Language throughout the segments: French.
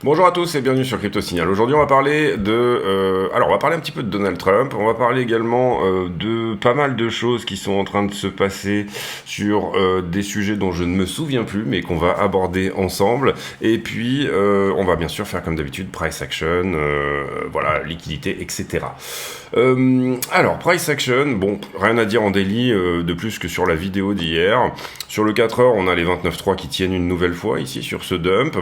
Bonjour à tous et bienvenue sur Crypto Signal. Aujourd'hui on va parler on va parler un petit peu de Donald Trump, on va parler également de pas mal de choses qui sont en train de se passer sur des sujets dont je ne me souviens plus mais qu'on va aborder ensemble. Et puis on va bien sûr faire comme d'habitude price action, voilà, liquidité, etc. Alors price action, bon, rien à dire en daily de plus que sur la vidéo d'hier. Sur le 4 heures on a les 29.3 qui tiennent une nouvelle fois ici sur ce dump.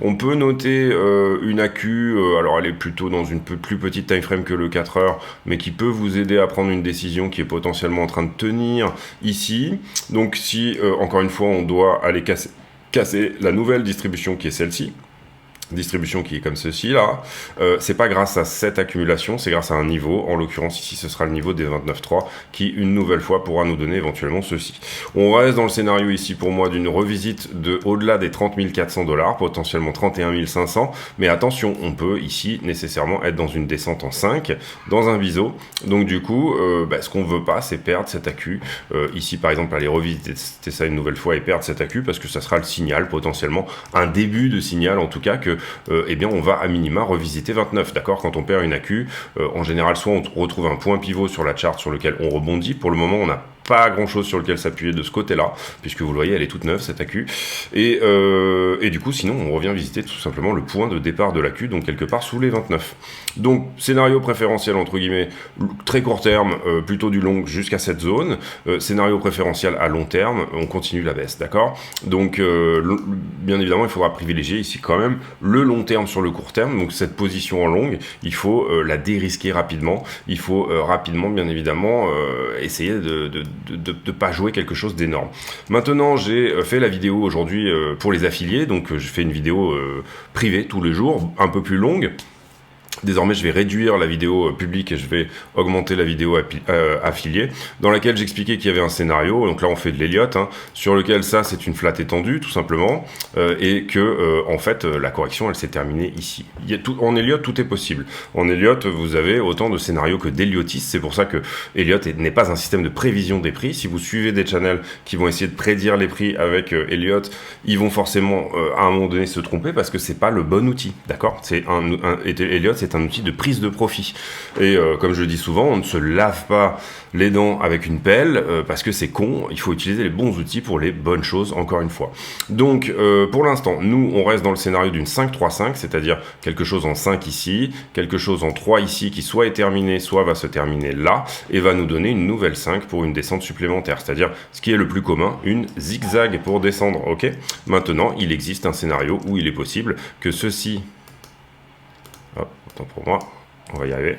On peut noter une AQ, alors elle est plutôt dans une plus petite time frame que le 4 heures, mais qui peut vous aider à prendre une décision qui est potentiellement en train de tenir ici. Donc si, encore une fois, on doit aller casser la nouvelle distribution qui est celle-ci, distribution qui est comme ceci là, c'est pas grâce à cette accumulation, c'est grâce à un niveau, en l'occurrence ici ce sera le niveau des 29.3 qui une nouvelle fois pourra nous donner éventuellement ceci. On reste dans le scénario ici pour moi d'une revisite de au-delà des 30 400 $, potentiellement 31 500, mais attention, on peut ici nécessairement être dans une descente en 5, dans un biseau, donc du coup ce qu'on veut pas c'est perdre cette AQ, ici par exemple aller revisiter ça une nouvelle fois et perdre cette AQ parce que ça sera le signal, potentiellement un début de signal en tout cas que eh bien on va à minima revisiter 29, d'accord. Quand on perd une AQ, en général soit on retrouve un point pivot sur la charte sur lequel on rebondit. Pour le moment on n'a pas grand chose sur lequel s'appuyer de ce côté là, puisque vous le voyez elle est toute neuve cette AQ, et du coup sinon on revient visiter tout simplement le point de départ de l'AQ, donc quelque part sous les 29. Donc scénario préférentiel entre guillemets très court terme, plutôt du long jusqu'à cette zone, scénario préférentiel à long terme, on continue la baisse, d'accord. Donc bien évidemment il faudra privilégier ici quand même le long terme sur le court terme, donc cette position en longue il faut la dérisquer rapidement, il faut rapidement bien évidemment essayer de pas jouer quelque chose d'énorme. Maintenant j'ai fait la vidéo aujourd'hui pour les affiliés, donc je fais une vidéo privée tous les jours, un peu plus longue. Désormais, je vais réduire la vidéo publique et je vais augmenter la vidéo affiliée, dans laquelle j'expliquais qu'il y avait un scénario, donc là on fait de l'Elliott, hein, sur lequel ça c'est une flat étendue tout simplement, et que en fait la correction elle s'est terminée ici. En Elliott tout est possible. En Elliott vous avez autant de scénarios que d'Elliotistes, c'est pour ça que Elliott n'est pas un système de prévision des prix. Si vous suivez des channels qui vont essayer de prédire les prix avec Elliott, ils vont forcément à un moment donné se tromper parce que c'est pas le bon outil, d'accord. Elliott c'est un outil de prise de profit. Et comme je le dis souvent, on ne se lave pas les dents avec une pelle parce que c'est con, il faut utiliser les bons outils pour les bonnes choses, encore une fois. Donc pour l'instant, nous on reste dans le scénario d'une 5-3-5, c'est-à-dire quelque chose en 5 ici, quelque chose en 3 ici qui soit est terminé, soit va se terminer là, et va nous donner une nouvelle 5 pour une descente supplémentaire, c'est-à-dire ce qui est le plus commun, une zigzag pour descendre, ok. Maintenant, il existe un scénario où il est possible que ceci... Hop, autant pour moi, on va y arriver.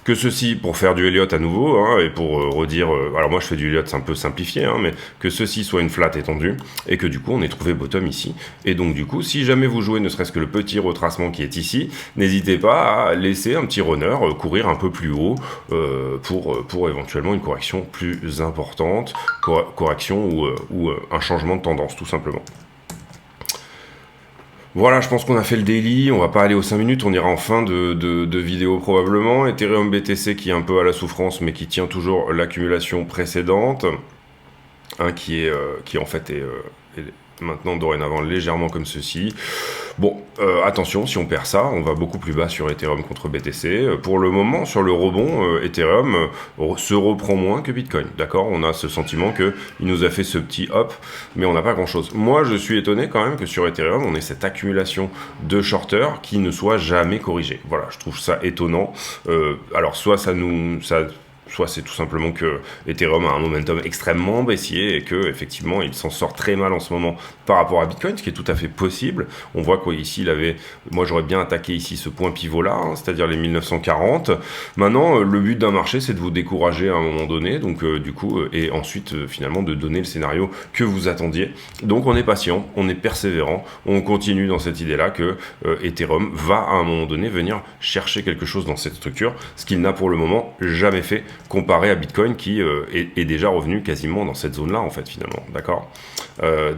Que ceci, pour faire du Elliott à nouveau, hein, et pour redire, alors moi je fais du Elliott, c'est un peu simplifié, hein, mais que ceci soit une flat étendue, et que du coup on ait trouvé bottom ici. Et donc du coup, si jamais vous jouez ne serait-ce que le petit retracement qui est ici, n'hésitez pas à laisser un petit runner courir un peu plus haut pour éventuellement une correction plus importante, correction ou un changement de tendance tout simplement. Voilà, je pense qu'on a fait le daily, on va pas aller aux 5 minutes, on ira en fin de vidéo probablement. Ethereum BTC qui est un peu à la souffrance mais qui tient toujours l'accumulation précédente, hein, qui en fait est maintenant dorénavant légèrement comme ceci. Bon, attention, si on perd ça, on va beaucoup plus bas sur Ethereum contre BTC. Pour le moment, sur le rebond, Ethereum se reprend moins que Bitcoin, d'accord. On a ce sentiment qu'il nous a fait ce petit hop, mais on n'a pas grand-chose. Moi, je suis étonné quand même que sur Ethereum, on ait cette accumulation de shorters qui ne soit jamais corrigée. Voilà, je trouve ça étonnant. Alors, soit soit c'est tout simplement que Ethereum a un momentum extrêmement baissier et que effectivement il s'en sort très mal en ce moment par rapport à Bitcoin, ce qui est tout à fait possible. On voit qu'ici moi j'aurais bien attaqué ici ce point pivot là, hein, c'est-à-dire les 1940. Maintenant le but d'un marché c'est de vous décourager à un moment donné, donc du coup et ensuite finalement de donner le scénario que vous attendiez. Donc on est patient, on est persévérant, on continue dans cette idée là que Ethereum va à un moment donné venir chercher quelque chose dans cette structure, ce qu'il n'a pour le moment jamais fait comparé à Bitcoin qui est déjà revenu quasiment dans cette zone-là, en fait, finalement, d'accord.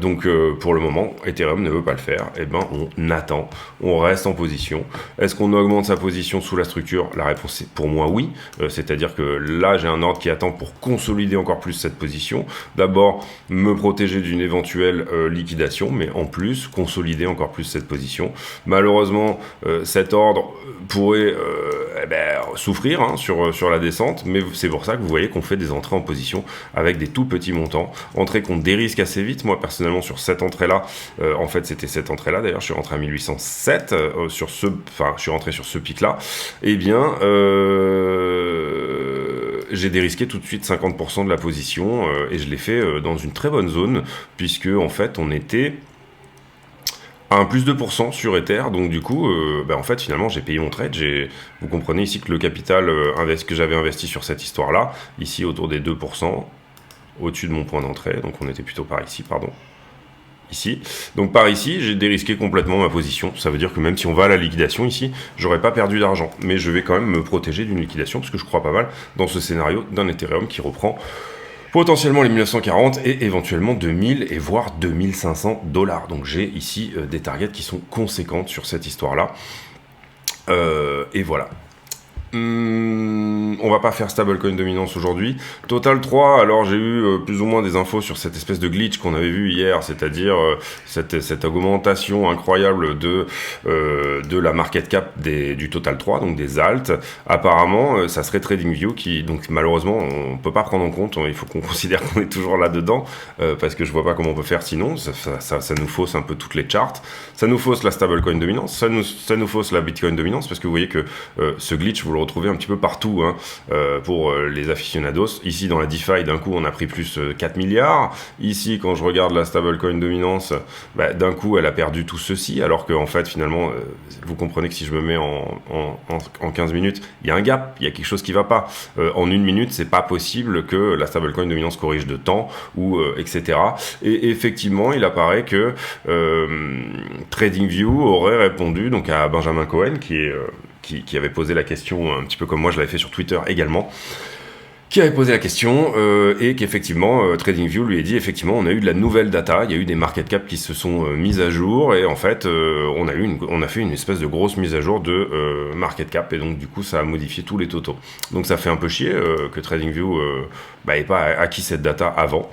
Donc pour le moment, Ethereum ne veut pas le faire. Et ben on attend, on reste en position. Est-ce qu'on augmente sa position sous la structure? La réponse est pour moi oui. C'est-à-dire que là j'ai un ordre qui attend pour consolider encore plus cette position. D'abord me protéger d'une éventuelle liquidation, mais en plus consolider encore plus cette position. Malheureusement, cet ordre pourrait souffrir sur la descente, mais c'est pour ça que vous voyez qu'on fait des entrées en position avec des tout petits montants, entrées qu'on dérisque assez vite. Moi personnellement sur cette entrée là, en fait c'était cette entrée là d'ailleurs, je suis rentré à 1807 je suis rentré sur ce pic là, et bien j'ai dérisqué tout de suite 50% de la position et je l'ai fait dans une très bonne zone, puisque en fait on était à un plus 2% sur Ether, donc du coup, en fait, finalement, j'ai payé mon trade. Vous comprenez ici que le capital que j'avais investi sur cette histoire-là, ici autour des 2%, au-dessus de mon point d'entrée, donc on était plutôt par ici, pardon. Ici. Donc par ici, j'ai dérisqué complètement ma position. Ça veut dire que même si on va à la liquidation ici, j'aurais pas perdu d'argent. Mais je vais quand même me protéger d'une liquidation, parce que je crois pas mal dans ce scénario d'un Ethereum qui reprend potentiellement les 1940 et éventuellement 2000 et voire 2500 $. Donc j'ai ici des targets qui sont conséquentes sur cette histoire-là. Et voilà. On va pas faire stablecoin dominance aujourd'hui. Total 3, alors j'ai eu plus ou moins des infos sur cette espèce de glitch qu'on avait vu hier, c'est-à-dire cette augmentation incroyable de la market cap du Total 3, donc des alts. Apparemment, ça serait TradingView qui, donc malheureusement, on peut pas prendre en compte, il faut qu'on considère qu'on est toujours là-dedans, parce que je vois pas comment on peut faire sinon, ça nous fausse un peu toutes les charts, ça nous fausse la stablecoin dominance, ça nous fausse la Bitcoin dominance, parce que vous voyez que ce glitch, vous le retrouvez un petit peu partout pour les aficionados. Ici dans la DeFi, d'un coup on a pris plus 4 milliards. Ici quand je regarde la stablecoin dominance, d'un coup elle a perdu tout ceci, alors que en fait finalement vous comprenez que si je me mets en 15 minutes, il y a un gap, il y a quelque chose qui va pas. En une minute, c'est pas possible que la stablecoin dominance corrige de temps ou etc. Et effectivement, il apparaît que TradingView aurait répondu donc à Benjamin Cohen qui avait posé la question, un petit peu comme moi je l'avais fait sur Twitter également, qui avait posé la question et qu'effectivement TradingView lui a dit effectivement on a eu de la nouvelle data, il y a eu des market cap qui se sont mises à jour et en fait on a fait une espèce de grosse mise à jour de market cap et donc du coup ça a modifié tous les totaux. Donc ça fait un peu chier que TradingView ait pas acquis cette data avant.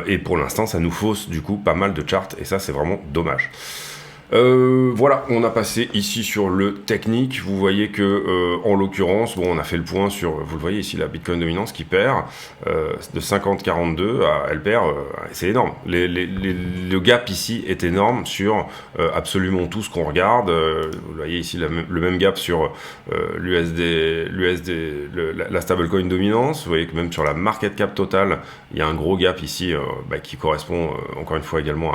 Et pour l'instant ça nous fausse du coup pas mal de charts et ça c'est vraiment dommage. Voilà, on a passé ici sur le technique. Vous voyez que, en l'occurrence, on a fait le point sur, vous le voyez ici, la Bitcoin dominance qui perd de 50,42 elle perd, c'est énorme. Le gap ici est énorme sur absolument tout ce qu'on regarde. Vous voyez ici le même gap sur la stablecoin dominance. Vous voyez que même sur la market cap totale, il y a un gros gap ici qui correspond encore une fois également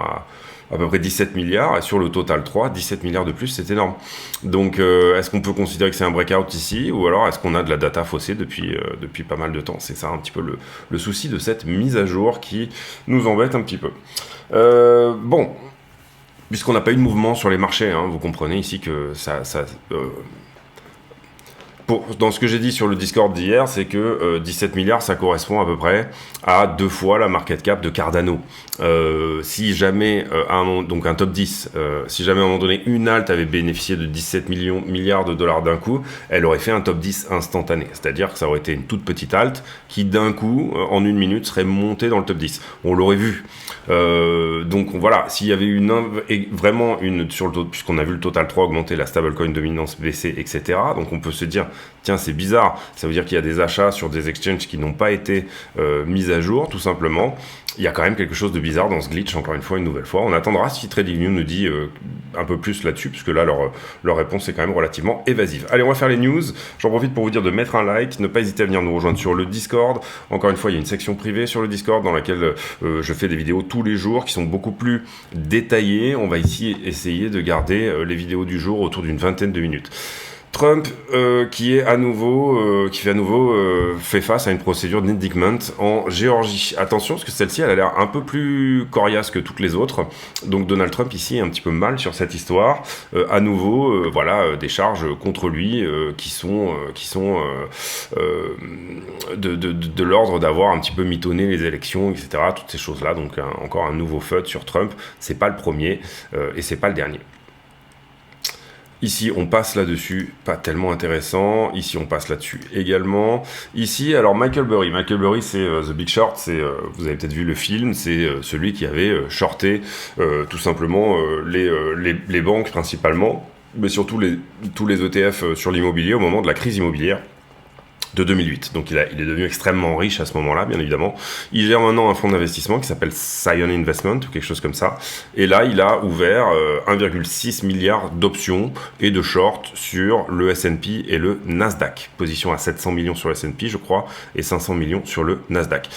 à peu près 17 milliards, et sur le Total 3, 17 milliards de plus, c'est énorme. Donc, est-ce qu'on peut considérer que c'est un breakout ici, ou alors est-ce qu'on a de la data faussée depuis pas mal de temps? C'est ça un petit peu le souci de cette mise à jour qui nous embête un petit peu. Bon, puisqu'on n'a pas eu de mouvement sur les marchés, vous comprenez ici que dans ce que j'ai dit sur le Discord d'hier, c'est que 17 milliards, ça correspond à peu près à 2 fois la market cap de Cardano. Si jamais, donc un top 10, si jamais à un moment donné, une alt avait bénéficié de 17 milliards de dollars d'un coup, elle aurait fait un top 10 instantané. C'est-à-dire que ça aurait été une toute petite alt qui, d'un coup, en une minute, serait montée dans le top 10. On l'aurait vu. Donc voilà, s'il y avait vraiment une sur le taux, puisqu'on a vu le Total 3 augmenter, la stablecoin dominance baisser, etc. Donc on peut se dire, tiens, c'est bizarre, ça veut dire qu'il y a des achats sur des exchanges qui n'ont pas été mis à jour, tout simplement. Il y a quand même quelque chose de bizarre dans ce glitch, encore une nouvelle fois. On attendra si TradingView nous dit un peu plus là-dessus, puisque là, leur réponse est quand même relativement évasive. Allez, on va faire les news. J'en profite pour vous dire de mettre un like, ne pas hésiter à venir nous rejoindre sur le Discord. Encore une fois, il y a une section privée sur le Discord dans laquelle je fais des vidéos tous les jours qui sont beaucoup plus détaillées. On va ici essayer de garder les vidéos du jour autour d'une vingtaine de minutes. Trump qui fait à nouveau fait face à une procédure d'indictment en Géorgie. Attention, parce que celle-ci, elle a l'air un peu plus coriace que toutes les autres. Donc Donald Trump ici est un petit peu mal sur cette histoire. À nouveau, des charges contre lui qui sont de l'ordre d'avoir un petit peu mitonné les élections, etc. Toutes ces choses-là. Donc encore un nouveau FUD sur Trump. C'est pas le premier et c'est pas le dernier. Ici, on passe là-dessus, pas tellement intéressant. Ici, on passe là-dessus également. Ici, alors Michael Burry. Michael Burry, c'est The Big Short. Vous avez peut-être vu le film. C'est celui qui avait shorté tout simplement les banques principalement, mais surtout tous les ETF sur l'immobilier au moment de la crise immobilière de 2008. Donc il est devenu extrêmement riche à ce moment-là, bien évidemment. Il gère maintenant un fonds d'investissement qui s'appelle Scion Investment ou quelque chose comme ça. Et là, il a ouvert 1,6 milliard d'options et de shorts sur le S&P et le Nasdaq. Position à 700 millions sur le S&P, je crois, et 500 millions sur le Nasdaq.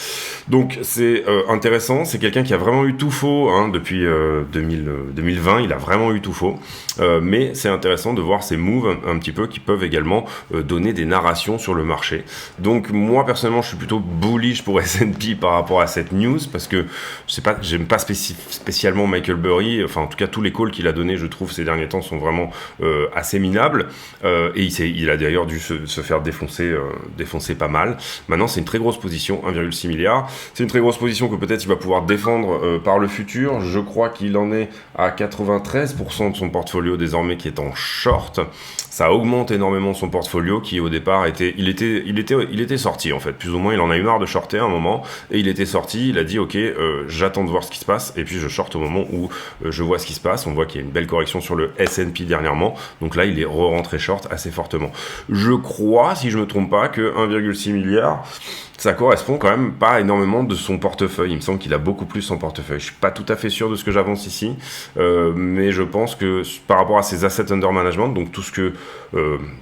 Donc c'est intéressant. C'est quelqu'un qui a vraiment eu tout faux depuis 2020. Il a vraiment eu tout faux. Mais c'est intéressant de voir ces moves un petit peu qui peuvent également donner des narrations sur le marché. Donc moi personnellement je suis plutôt bullish pour S&P par rapport à cette news parce que j'aime pas spécialement Michael Burry, enfin en tout cas tous les calls qu'il a donnés je trouve ces derniers temps sont vraiment assez minables et il a d'ailleurs dû se faire défoncer pas mal. Maintenant c'est une très grosse position, 1,6 milliard, c'est une très grosse position que peut-être il va pouvoir défendre par le futur. Je crois qu'il en est à 93% de son portfolio désormais qui est en short. Ça augmente énormément son portfolio qui au départ il était sorti en fait, plus ou moins il en a eu marre de shorter à un moment et il était sorti, il a dit ok j'attends de voir ce qui se passe et puis je short au moment où je vois ce qui se passe. On voit qu'il y a une belle correction sur le S&P dernièrement, donc là il est re-rentré short assez fortement. Je crois, si je me trompe pas, que 1,6 milliard ça correspond quand même pas énormément de son portefeuille. Il me semble qu'il a beaucoup plus en portefeuille. Je suis pas tout à fait sûr de ce que j'avance ici, mais je pense que par rapport à ses assets under management, donc tout ce que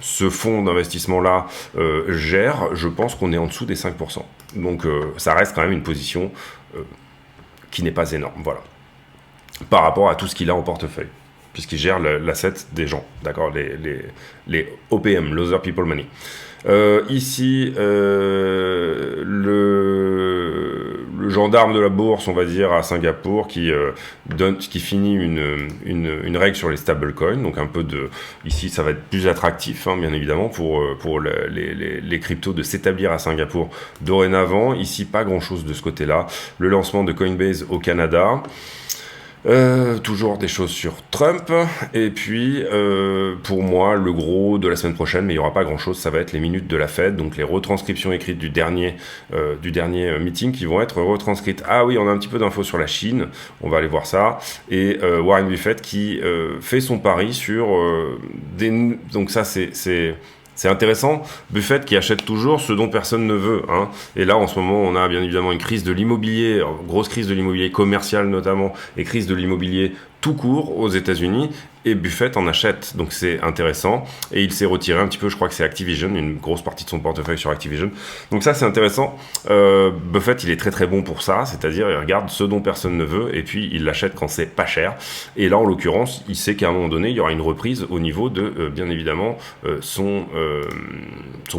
ce fonds d'investissement-là gère, je pense qu'on est en dessous des 5%. Donc ça reste quand même une position qui n'est pas énorme, voilà. Par rapport à tout ce qu'il a en portefeuille, puisqu'il gère l'asset des gens, d'accord, les OPM, Other People Money. Ici, le gendarme de la bourse, on va dire, à Singapour, qui finit une règle sur les stablecoins. Donc un peu ici, ça va être plus attractif, bien évidemment, pour les cryptos de s'établir à Singapour dorénavant. Ici, pas grand-chose de ce côté-là. Le lancement de Coinbase au Canada. Toujours des choses sur Trump et puis pour moi le gros de la semaine prochaine, mais il n'y aura pas grand chose, ça va être les minutes de la Fed, donc les retranscriptions écrites du dernier meeting qui vont être retranscrites. Ah oui, on a un petit peu d'infos sur la Chine, on va aller voir ça, et Warren Buffett qui fait son pari sur donc ça c'est intéressant, Buffett qui achète toujours ce dont personne ne veut. Et là, en ce moment, on a bien évidemment une crise de l'immobilier, grosse crise de l'immobilier commercial notamment, et crise de l'immobilier tout court aux États-Unis, et Buffett en achète, donc c'est intéressant, et il s'est retiré un petit peu, je crois que c'est Activision, une grosse partie de son portefeuille sur Activision, donc ça c'est intéressant. Buffett il est très très bon pour ça, c'est-à-dire il regarde ce dont personne ne veut, et puis il l'achète quand c'est pas cher, et là en l'occurrence, il sait qu'à un moment donné, il y aura une reprise au niveau de, bien évidemment, son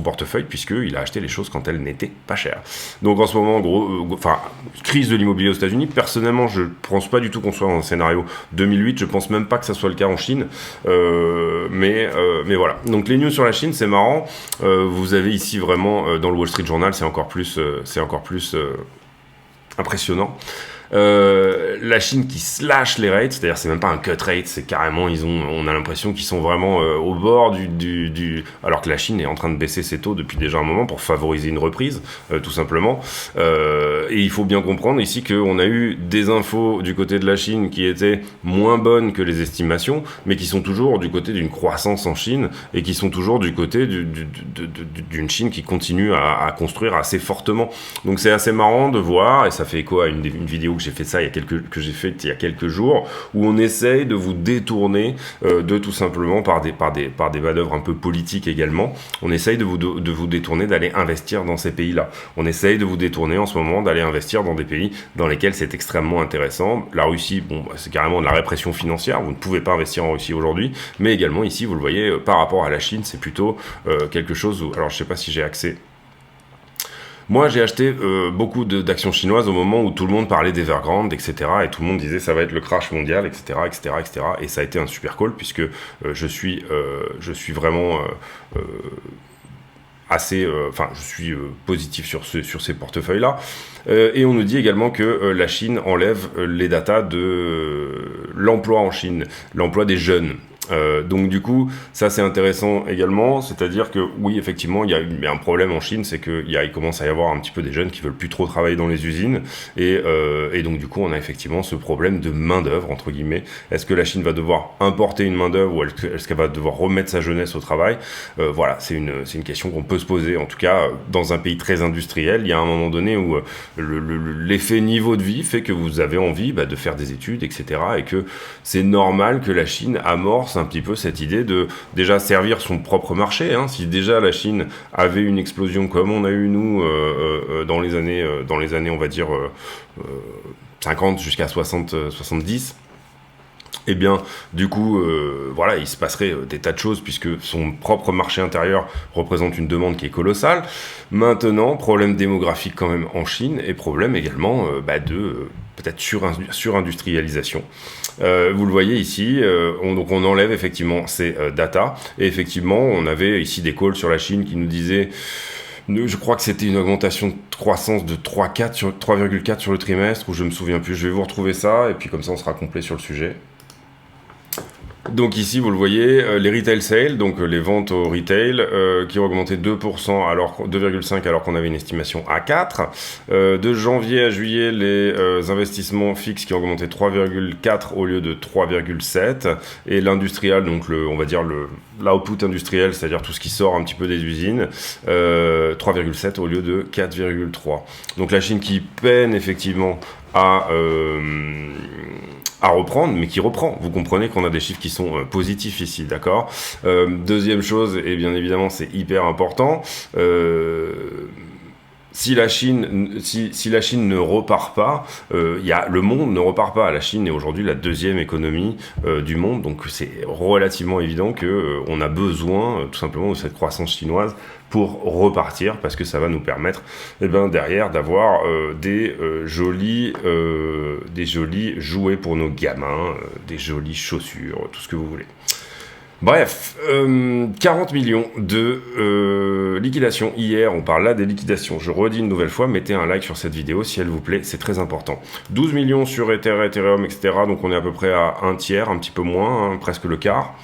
portefeuille, puisqu'il a acheté les choses quand elles n'étaient pas chères. Donc en ce moment, crise de l'immobilier aux États-Unis, personnellement je pense pas du tout qu'on soit dans un scénario 2008, je pense même pas que ça soit le cas en Chine, mais voilà. Donc les news sur la Chine, c'est marrant. Vous avez ici vraiment dans le Wall Street Journal, c'est encore plus impressionnant. La Chine qui slash les rates, c'est-à-dire c'est même pas un cut rate, c'est carrément on a l'impression qu'ils sont vraiment au bord du alors que la Chine est en train de baisser ses taux depuis déjà un moment pour favoriser une reprise, tout simplement. Et il faut bien comprendre ici qu'on a eu des infos du côté de la Chine qui étaient moins bonnes que les estimations, mais qui sont toujours du côté d'une croissance en Chine et qui sont toujours du côté d'une Chine qui continue à construire assez fortement. Donc c'est assez marrant de voir, et ça fait écho à une vidéo que j'ai fait ça il y a quelques jours, où on essaye de vous détourner de tout simplement par des manœuvres un peu politiques également. On essaye de vous détourner d'aller investir dans ces pays-là. On essaye de vous détourner en ce moment d'aller investir dans des pays dans lesquels c'est extrêmement intéressant. La Russie, bon, c'est carrément de la répression financière. Vous ne pouvez pas investir en Russie aujourd'hui, mais également ici, vous le voyez, par rapport à la Chine, c'est plutôt quelque chose où, alors je sais pas si j'ai accès. Moi, j'ai acheté beaucoup d'actions chinoises au moment où tout le monde parlait d'Evergrande, etc. Et tout le monde disait ça va être le crash mondial, etc., etc., etc. Et ça a été un super call puisque je suis vraiment assez, je suis positif sur ces portefeuilles-là. Et on nous dit également que la Chine enlève les datas de l'emploi en Chine, l'emploi des jeunes. Donc du coup, ça c'est intéressant également, c'est-à-dire que oui, effectivement, il y a un problème en Chine, c'est qu'il commence à y avoir un petit peu des jeunes qui veulent plus trop travailler dans les usines, et donc du coup, on a effectivement ce problème de main-d'œuvre, entre guillemets. Est-ce que la Chine va devoir importer une main-d'œuvre, ou est-ce qu'elle va devoir remettre sa jeunesse au travail? Voilà, c'est une question qu'on peut se poser. En tout cas, dans un pays très industriel, il y a un moment donné où l'effet niveau de vie fait que vous avez envie de faire des études, etc., et que c'est normal que la Chine amorce un petit peu cette idée de déjà servir son propre marché. Si déjà la Chine avait une explosion comme on a eu nous dans les années on va dire 50 jusqu'à 70, eh bien, du coup, voilà, il se passerait des tas de choses puisque son propre marché intérieur représente une demande qui est colossale. Maintenant, problème démographique quand même en Chine et problème également de peut-être surindustrialisation. Vous le voyez ici, donc on enlève effectivement ces data et effectivement, on avait ici des calls sur la Chine qui nous disaient. Je crois que c'était une augmentation de croissance de 3,4 sur le trimestre, ou je me souviens plus. Je vais vous retrouver ça et puis comme ça on sera complet sur le sujet. Donc ici, vous le voyez, les retail sales, donc les ventes au retail, qui ont augmenté 2%, 2,5% alors qu'on avait une estimation à 4. De janvier à juillet, les investissements fixes qui ont augmenté 3,4 au lieu de 3,7. Et l'industriel, donc on va dire l'output industriel, c'est-à-dire tout ce qui sort un petit peu des usines, 3,7 au lieu de 4,3. Donc la Chine qui peine effectivement à reprendre, mais qui reprend. Vous comprenez qu'on a des chiffres qui sont positifs ici, d'accord ? Deuxième chose, et bien évidemment c'est hyper important, si la Chine ne repart pas, le monde ne repart pas. La Chine est aujourd'hui la deuxième économie du monde, donc c'est relativement évident qu'on a besoin tout simplement de cette croissance chinoise pour repartir, parce que ça va nous permettre derrière d'avoir des jolis jouets pour nos gamins, des jolies chaussures, tout ce que vous voulez. Bref, 40 millions de liquidations hier, on parle là des liquidations. Je redis une nouvelle fois, mettez un like sur cette vidéo si elle vous plaît, c'est très important. 12 millions sur Ethereum, etc. Donc on est à peu près à un tiers, un petit peu moins, presque le quart.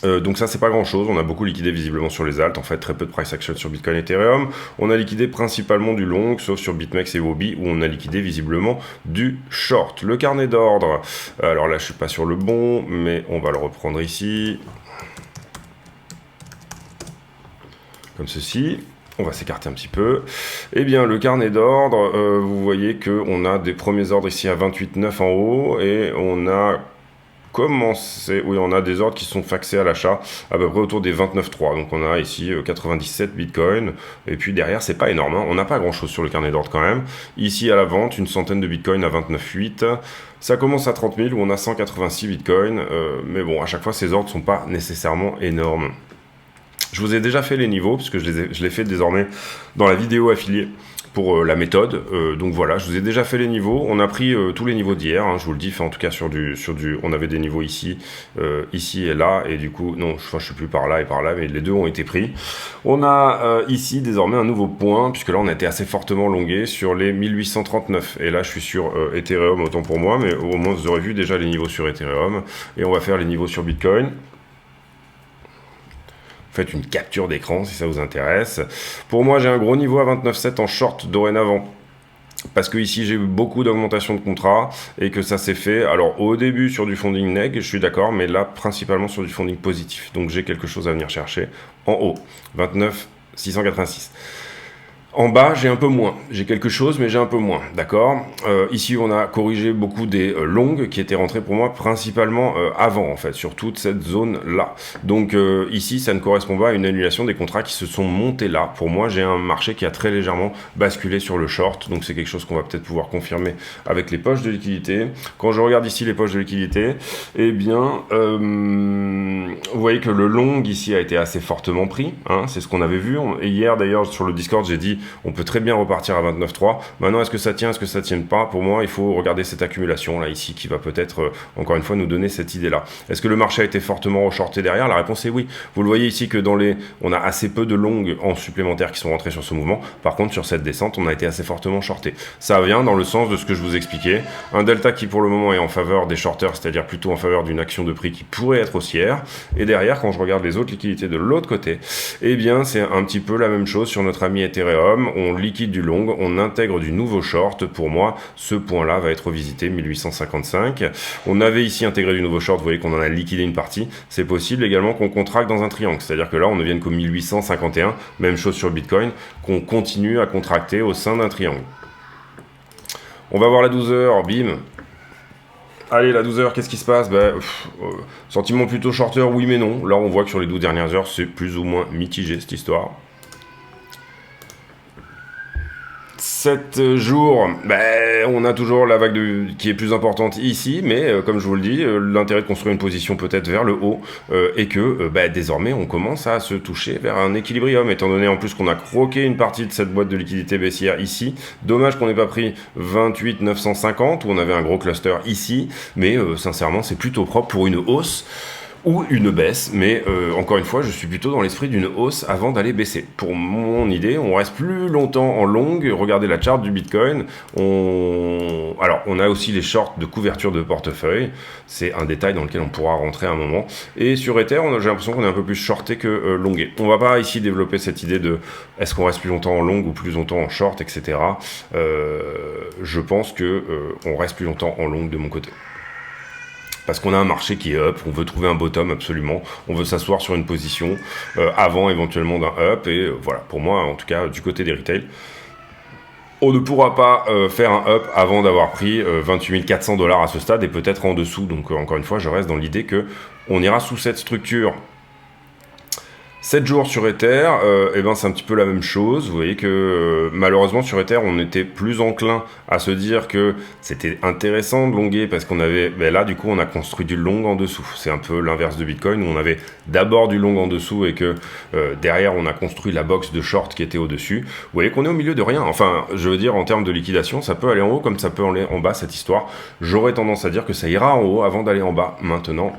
Donc ça c'est pas grand chose, on a beaucoup liquidé visiblement sur les alts, en fait très peu de price action sur Bitcoin et Ethereum. On a liquidé principalement du long, sauf sur BitMEX et Huobi où on a liquidé visiblement du short. Le carnet d'ordre, alors là je suis pas sur le bon, mais on va le reprendre ici. Comme ceci. On va s'écarter un petit peu. Eh bien, le carnet d'ordre, vous voyez qu'on a des premiers ordres ici à 28,9 en haut et on a on a des ordres qui sont faxés à l'achat à peu près autour des 29,3. Donc on a ici 97 Bitcoin. Et puis derrière, c'est pas énorme. On n'a pas grand chose sur le carnet d'ordre quand même. Ici à la vente, une centaine de Bitcoin à 29,8. Ça commence à 30 000 où on a 186 Bitcoin. Mais bon, à chaque fois, ces ordres sont pas nécessairement énormes. Je vous ai déjà fait les niveaux, parce que je les fais désormais dans la vidéo affiliée pour la méthode. Donc voilà, je vous ai déjà fait les niveaux. On a pris tous les niveaux d'hier, je vous le dis, en tout cas sur du, on avait des niveaux ici, ici et là, et du coup, non, je suis plus par là et par là, mais les deux ont été pris. On a ici désormais un nouveau point, puisque là on a été assez fortement longué sur les 1839. Et là je suis sur Ethereum, autant pour moi, mais au moins vous aurez vu déjà les niveaux sur Ethereum. Et on va faire les niveaux sur Bitcoin. Faites une capture d'écran si ça vous intéresse. Pour moi, j'ai un gros niveau à 29,7 en short dorénavant. Parce que ici j'ai eu beaucoup d'augmentation de contrats et que ça s'est fait, alors au début sur du funding neg, je suis d'accord, mais là principalement sur du funding positif. Donc j'ai quelque chose à venir chercher en haut, 29,686. En bas, j'ai un peu moins. J'ai quelque chose, mais j'ai un peu moins. D'accord. Ici, on a corrigé beaucoup des longues qui étaient rentrées pour moi principalement avant, en fait, sur toute cette zone-là. Donc ici, ça ne correspond pas à une annulation des contrats qui se sont montés là. Pour moi, j'ai un marché qui a très légèrement basculé sur le short. Donc c'est quelque chose qu'on va peut-être pouvoir confirmer avec les poches de liquidité. Quand je regarde ici les poches de liquidité, eh bien, vous voyez que le long ici a été assez fortement pris. Hein, c'est ce qu'on avait vu. Et hier, d'ailleurs, sur le Discord, j'ai dit on peut très bien repartir à 29,3. Maintenant, est-ce que ça tient, est-ce que ça ne tient pas? Pour moi, il faut regarder cette accumulation là ici qui va peut-être, encore une fois, nous donner cette idée-là. Est-ce que le marché a été fortement reshorté derrière? La réponse est oui. Vous le voyez ici que on a assez peu de longues en supplémentaire qui sont rentrées sur ce mouvement. Par contre, sur cette descente, on a été assez fortement shorté. Ça vient dans le sens de ce que je vous expliquais. Un delta qui, pour le moment, est en faveur des shorters, c'est-à-dire plutôt en faveur d'une action de prix qui pourrait être haussière. Et derrière, quand je regarde les autres liquidités de l'autre côté, eh bien, c'est un petit peu la même chose sur notre ami Ethereum. On liquide du long, on intègre du nouveau short. Pour moi, ce point-là va être revisité, 1855. On avait ici intégré du nouveau short, vous voyez qu'on en a liquidé une partie. C'est possible également qu'on contracte dans un triangle, c'est-à-dire que là, on ne vienne qu'au 1851, même chose sur Bitcoin, qu'on continue à contracter au sein d'un triangle. On va voir la 12 heures, bim. Allez, la 12 heures, qu'est-ce qui se passe? Sentiment plutôt shorter, oui mais non. Là, on voit que sur les 12 dernières heures, c'est plus ou moins mitigé, cette histoire. 7 jours, on a toujours la vague qui est plus importante ici, mais comme je vous le dis, l'intérêt de construire une position peut-être vers le haut, et que désormais on commence à se toucher vers un équilibrium, étant donné en plus qu'on a croqué une partie de cette boîte de liquidité baissière ici. Dommage qu'on n'ait pas pris 28 950, où on avait un gros cluster ici, mais sincèrement c'est plutôt propre pour une hausse ou une baisse, mais encore une fois, je suis plutôt dans l'esprit d'une hausse avant d'aller baisser. Pour mon idée, on reste plus longtemps en longue. Regardez la charte du Bitcoin. Alors, on a aussi les shorts de couverture de portefeuille. C'est un détail dans lequel on pourra rentrer à un moment. Et sur Ether, j'ai l'impression qu'on est un peu plus shorté que longué. On va pas ici développer cette idée de est-ce qu'on reste plus longtemps en longue ou plus longtemps en short, etc. Je pense que on reste plus longtemps en longue de mon côté. Parce qu'on a un marché qui est up, on veut trouver un bottom absolument, on veut s'asseoir sur une position avant éventuellement d'un up, et voilà, pour moi, en tout cas, du côté des retail, on ne pourra pas faire un up avant d'avoir pris 28 400 $ à ce stade, et peut-être en dessous, donc encore une fois, je reste dans l'idée que on ira sous cette structure. 7 jours sur Ether, c'est un petit peu la même chose. Vous voyez que malheureusement sur Ether, on était plus enclin à se dire que c'était intéressant de longuer parce qu'on avait, là du coup on a construit du long en dessous. C'est un peu l'inverse de Bitcoin où on avait d'abord du long en dessous et que derrière on a construit la box de short qui était au-dessus. Vous voyez qu'on est au milieu de rien. Enfin, je veux dire en termes de liquidation, ça peut aller en haut comme ça peut aller en bas cette histoire. J'aurais tendance à dire que ça ira en haut avant d'aller en bas maintenant.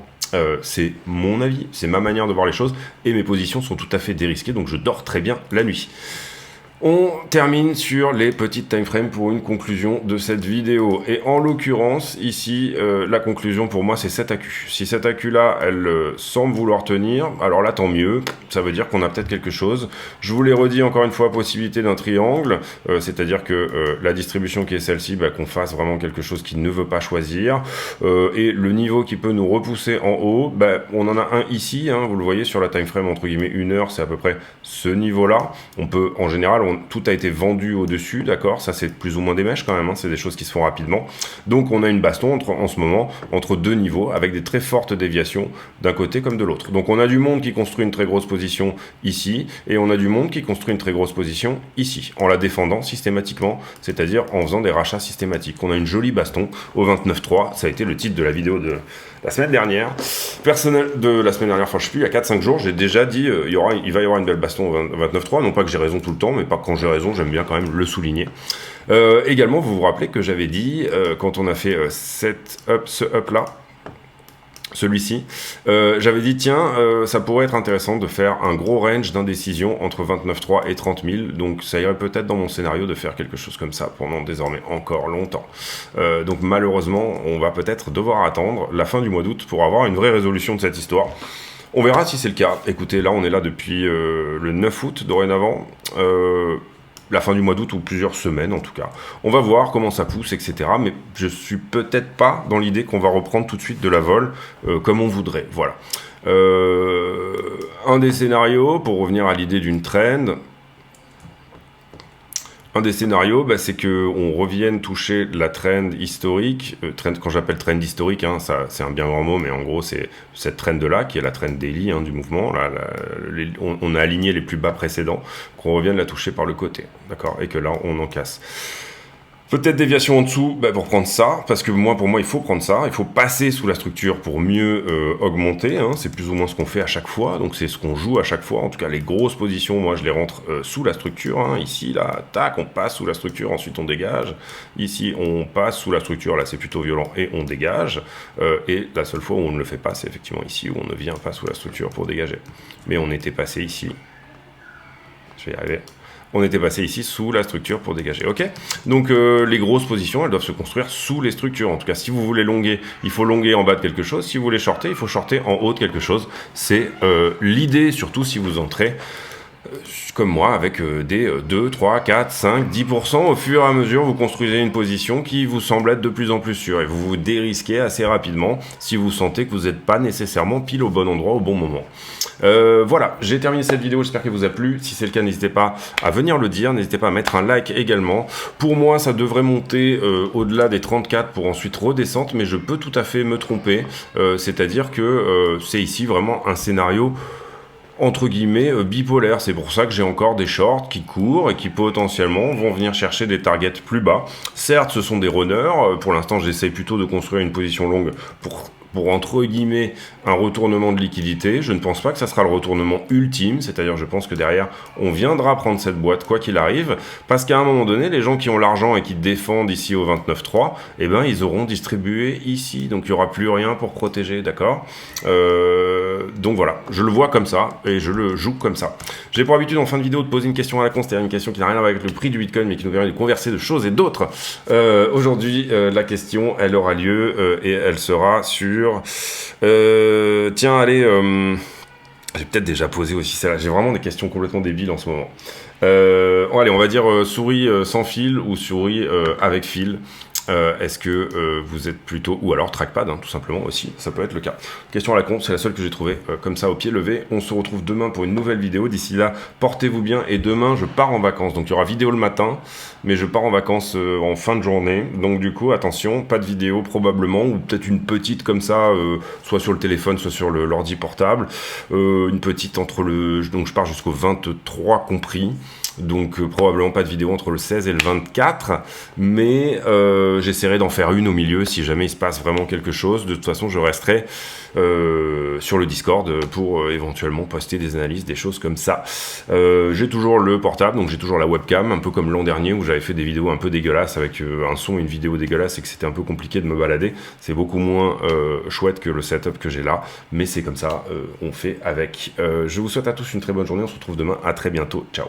C'est mon avis, c'est ma manière de voir les choses et mes positions sont tout à fait dérisquées, donc je dors très bien la nuit. On termine sur les petites timeframes pour une conclusion de cette vidéo. Et en l'occurrence, ici, la conclusion pour moi, c'est cette AQ. Si cette AQ-là, elle semble vouloir tenir, alors là, tant mieux. Ça veut dire qu'on a peut-être quelque chose. Je vous l'ai redit encore une fois, possibilité d'un triangle. C'est-à-dire que la distribution qui est celle-ci, qu'on fasse vraiment quelque chose qui ne veut pas choisir. Et le niveau qui peut nous repousser en haut, on en a un ici. Hein, vous le voyez sur la timeframe, entre guillemets, 1 heure, c'est à peu près ce niveau-là. On peut, en général, tout a été vendu au-dessus, d'accord? Ça, c'est plus ou moins des mèches quand même, hein, c'est des choses qui se font rapidement. Donc, on a une baston en ce moment entre deux niveaux avec des très fortes déviations d'un côté comme de l'autre. Donc, on a du monde qui construit une très grosse position ici et on a du monde qui construit une très grosse position ici, en la défendant systématiquement, c'est-à-dire en faisant des rachats systématiques. On a une jolie baston au 29.3, ça a été le titre de la vidéo de la semaine dernière. Personnel de la semaine dernière, enfin je sais plus, il y a 4-5 jours, j'ai déjà dit il va y avoir une belle baston au 29.3, non pas que j'ai raison tout le temps, mais pas quand j'ai raison, j'aime bien quand même le souligner. Également, vous vous rappelez que j'avais dit, quand on a fait ce up-là, celui-ci, j'avais dit tiens, ça pourrait être intéressant de faire un gros range d'indécision entre 29.3 et 30 000, donc ça irait peut-être dans mon scénario de faire quelque chose comme ça pendant désormais encore longtemps. Donc malheureusement, on va peut-être devoir attendre la fin du mois d'août pour avoir une vraie résolution de cette histoire. On verra si c'est le cas. Écoutez, là on est là depuis le 9 août dorénavant. La fin du mois d'août ou plusieurs semaines en tout cas. On va voir comment ça pousse, etc. Mais je suis peut-être pas dans l'idée qu'on va reprendre tout de suite de la vol comme on voudrait. Voilà. Un des scénarios, pour revenir à l'idée d'une trend, Un des scénarios, bah, c'est qu'on revienne toucher la trend historique. Trend, quand j'appelle trend historique, hein, ça, c'est un bien grand mot, mais en gros, c'est cette trend-là, qui est la trend daily du mouvement. Là, on a aligné les plus bas précédents, qu'on revienne la toucher par le côté. D'accord? Et que là, on en casse. Peut-être déviation en dessous, bah pour prendre ça, parce que pour moi, il faut prendre ça, il faut passer sous la structure pour mieux augmenter, hein, c'est plus ou moins ce qu'on fait à chaque fois, donc c'est ce qu'on joue à chaque fois, en tout cas les grosses positions, moi je les rentre sous la structure, hein, ici, là, tac, on passe sous la structure, ensuite on dégage, ici on passe sous la structure, là c'est plutôt violent, et on dégage, et la seule fois où on ne le fait pas, c'est effectivement ici, où on ne vient pas sous la structure pour dégager, mais on était passé ici, je vais y arriver. On était passé ici sous la structure pour dégager, ok? Donc les grosses positions, elles doivent se construire sous les structures. En tout cas, si vous voulez longuer, il faut longuer en bas de quelque chose. Si vous voulez shorter, il faut shorter en haut de quelque chose. C'est l'idée, surtout si vous entrez comme moi, avec des 2, 3, 4, 5, 10%, au fur et à mesure, vous construisez une position qui vous semble être de plus en plus sûre. Et vous vous dérisquez assez rapidement si vous sentez que vous n'êtes pas nécessairement pile au bon endroit au bon moment. Voilà, j'ai terminé cette vidéo, j'espère qu'elle vous a plu. Si c'est le cas, n'hésitez pas à venir le dire, n'hésitez pas à mettre un like également. Pour moi, ça devrait monter au-delà des 34 pour ensuite redescendre, mais je peux tout à fait me tromper. C'est-à-dire que c'est ici vraiment un scénario entre guillemets bipolaire. C'est pour ça que j'ai encore des shorts qui courent et qui potentiellement vont venir chercher des targets plus bas. Certes, ce sont des runners. Pour l'instant, j'essaye plutôt de construire une position longue pour entre guillemets un retournement de liquidité. Je ne pense pas que ça sera le retournement ultime, c'est-à-dire je pense que derrière on viendra prendre cette boîte quoi qu'il arrive, parce qu'à un moment donné les gens qui ont l'argent et qui défendent ici au 29.3, eh ben ils auront distribué ici, donc il n'y aura plus rien pour protéger, d'accord? Donc voilà, je le vois comme ça et je le joue comme ça. J'ai pour habitude en fin de vidéo de poser une question à la con, c'est-à-dire une question qui n'a rien à voir avec le prix du Bitcoin mais qui nous permet de converser de choses et d'autres. Aujourd'hui la question elle aura lieu et elle sera sur tiens, allez, j'ai peut-être déjà posé aussi celle-là. J'ai vraiment des questions complètement débiles en ce moment. Allez, on va dire souris sans fil ou souris avec fil. Est-ce que vous êtes plutôt... Ou alors trackpad, hein, tout simplement aussi, ça peut être le cas. Question à la con, c'est la seule que j'ai trouvée comme ça au pied levé. On se retrouve demain pour une nouvelle vidéo. D'ici là, portez-vous bien. Et demain, je pars en vacances. Donc il y aura vidéo le matin, mais je pars en vacances en fin de journée. Donc du coup, attention, pas de vidéo probablement, ou peut-être une petite comme ça, soit sur le téléphone, soit sur l'ordi portable. Une petite entre le... Donc je pars jusqu'au 23 compris. Donc probablement pas de vidéo entre le 16 et le 24, mais j'essaierai d'en faire une au milieu si jamais il se passe vraiment quelque chose. De toute façon, je resterai sur le Discord pour éventuellement poster des analyses, des choses comme ça. J'ai toujours le portable, donc j'ai toujours la webcam, un peu comme l'an dernier où j'avais fait des vidéos un peu dégueulasses avec un son et une vidéo dégueulasse et que c'était un peu compliqué de me balader. C'est beaucoup moins chouette que le setup que j'ai là, mais c'est comme ça, on fait avec. Je vous souhaite à tous une très bonne journée, on se retrouve demain, à très bientôt, ciao.